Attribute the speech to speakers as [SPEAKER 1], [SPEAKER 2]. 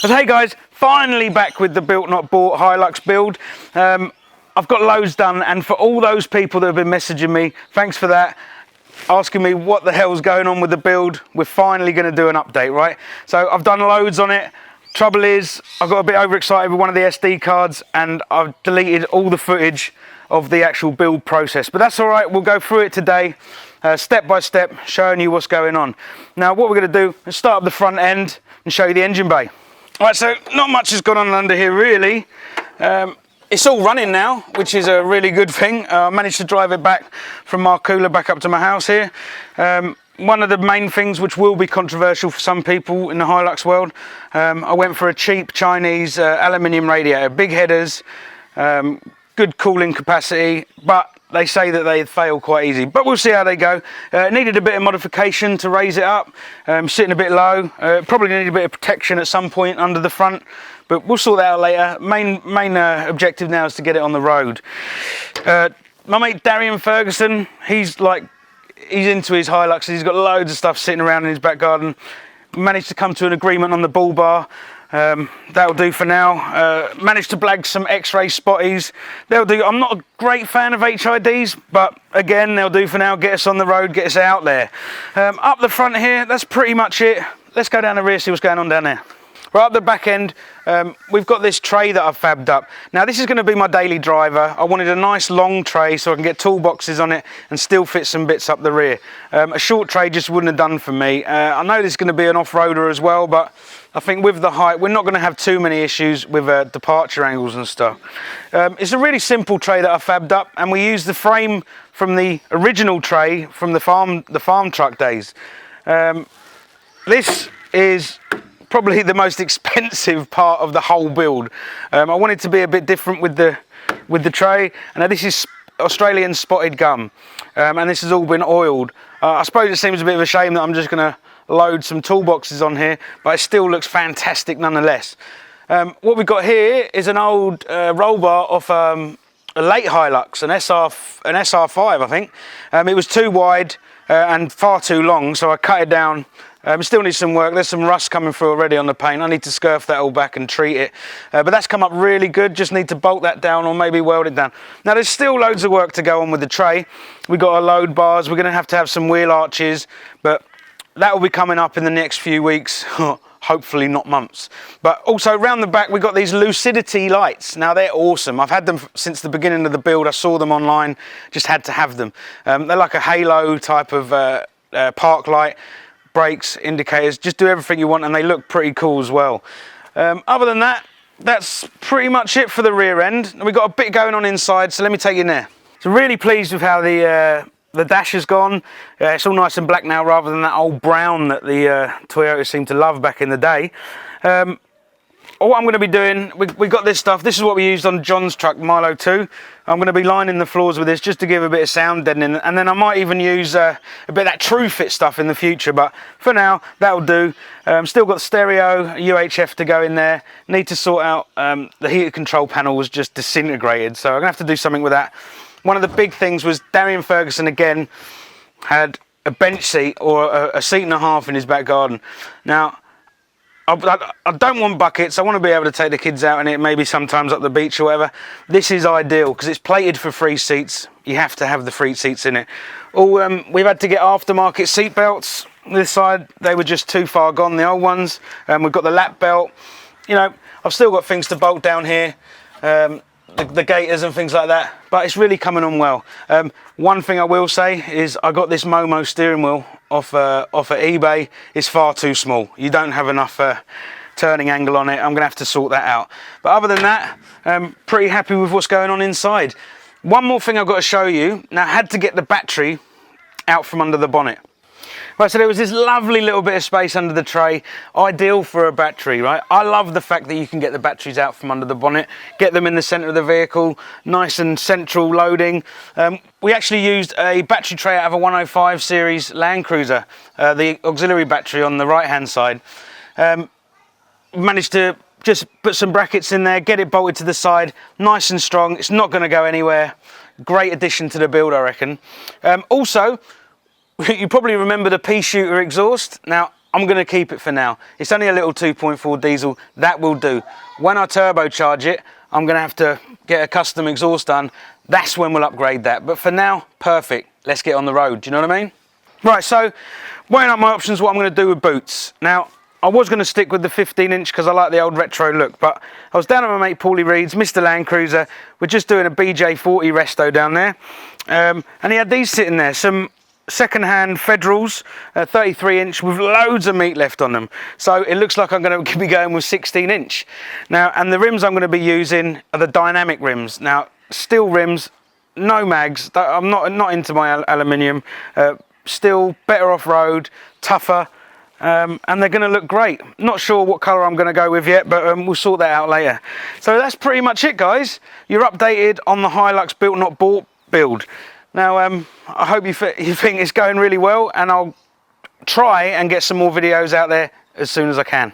[SPEAKER 1] But hey guys, finally back with the Built Not Bought Hilux build. I've got loads done, and for all those people that have been messaging me, thanks for that, asking me what the hell's going on with the build. We're finally going to do an update, right? So I've done loads on it. Trouble is, I got a bit overexcited with one of the SD cards and I've deleted all the footage of the actual build process. But that's all right, we'll go through it today, step by step, showing you what's going on. Now what we're going to do is start at the front end and show you the engine bay. All right, so not much has gone on under here really. It's all running now, which is a really good thing. I managed to drive it back from Markula back up to my house here. One of the main things which will be controversial for some people in the Hilux world, I went for a cheap Chinese aluminium radiator, big headers, good cooling capacity, but they say that they fail quite easy, but we'll see how they go. Needed a bit of modification to raise it up, sitting a bit low, probably needed a bit of protection at some point under the front, but we'll sort that out later. Main objective now is to get it on the road. My mate Darian Ferguson, he's into his Hilux. He's got loads of stuff sitting around in his back garden. Managed to come to an agreement on the bull bar. That'll do for now. Managed to blag some X-ray spotties. They'll do. I'm not a great fan of HIDs, but again, they'll do for now. Get us on the road, get us out there. Up the front here, that's pretty much it. Let's go down the rear, see what's going on down there. Right up the back end, we've got this tray that I've fabbed up. Now this is going to be my daily driver. I wanted a nice long tray so I can get toolboxes on it and still fit some bits up the rear. A short tray just wouldn't have done for me. I know this is going to be an off-roader as well, but I think with the height, we're not going to have too many issues with departure angles and stuff. It's a really simple tray that I fabbed up, and we used the frame from the original tray from the farm truck days. This is probably the most expensive part of the whole build. I wanted to be a bit different with the tray, and now this is Australian spotted gum, and this has all been oiled. I suppose it seems a bit of a shame that I'm just going to load some toolboxes on here, but it still looks fantastic nonetheless. What we've got here is an old roll bar off a late Hilux, an SR5 I think. It was too wide and far too long, so I cut it down. It still needs some work. There's some rust coming through already on the paint. I need to scurf that all back and treat it. But that's come up really good. Just need to bolt that down or maybe weld it down. Now there's still loads of work to go on with the tray. We've got our load bars. We're going to have some wheel arches, but that will be coming up in the next few weeks. Hopefully not months. But also around the back we've got these lucidity lights. Now they're awesome. I've had them since the beginning of the build. I saw them online, just had to have them. They're like a halo type of park light. Brakes, indicators, just do everything you want, and they look pretty cool as well. Other than that, that's pretty much it for the rear end. We've got a bit going on inside, so let me take you in there. So really pleased with how the dash has gone. It's all nice and black now rather than that old brown that the Toyota seemed to love back in the day. What I'm going to be doing, we got this stuff. This is what we used on John's truck, Milo 2. I'm going to be lining the floors with this just to give a bit of sound deadening, and then I might even use a bit of that TrueFit stuff in the future, but for now that'll do. Still got stereo, UHF to go in there. Need to sort out the heated control panel was just disintegrated, so I'm going to have to do something with that. One of the big things was Darian Ferguson again had a bench seat or a seat and a half in his back garden. Now I don't want buckets. I want to be able to take the kids out in it, maybe sometimes up the beach or whatever. This is ideal because it's plated for 3 seats. You have to have the 3 seats in it. We've had to get aftermarket seat belts. This side, they were just too far gone, the old ones. We've got the lap belt. You know, I've still got things to bolt down here. The gaiters and things like that, but it's really coming on well. One thing I will say is I got this Momo steering wheel off at eBay. It's far too small. You don't have enough turning angle on it. I'm gonna have to sort that out, but other than that, pretty happy with what's going on inside. One more thing I've got to show you. Now I had to get the battery out from under the bonnet. Right, so there was this lovely little bit of space under the tray, ideal for a battery, right? I love the fact that you can get the batteries out from under the bonnet, get them in the centre of the vehicle, nice and central loading. We actually used a battery tray out of a 105 series Land Cruiser, the auxiliary battery on the right-hand side. Managed to just put some brackets in there, get it bolted to the side, nice and strong. It's not going to go anywhere. Great addition to the build, I reckon. Also, you probably remember the pea shooter exhaust. Now, I'm going to keep it for now. It's only a little 2.4 diesel, that will do. When I turbocharge it, I'm going to have to get a custom exhaust done. That's when we'll upgrade that. But for now, perfect. Let's get on the road. Do you know what I mean? Right, so weighing up my options, what I'm going to do with boots. Now, I was going to stick with the 15-inch because I like the old retro look, but I was down at my mate Paulie Reed's, Mr. Land Cruiser. We're just doing a BJ40 resto down there. And he had these sitting there, some second-hand Federals, 33-inch with loads of meat left on them. So it looks like I'm going to be going with 16-inch. Now, and the rims I'm going to be using are the dynamic rims. Now, steel rims, no mags. I'm not into my aluminium. Still better off-road, tougher. And they're going to look great. Not sure what colour I'm going to go with yet, but we'll sort that out later. So that's pretty much it, guys. You're updated on the Hilux Built Not Bought build. Now, I hope you think it's going really well, and I'll try and get some more videos out there as soon as I can.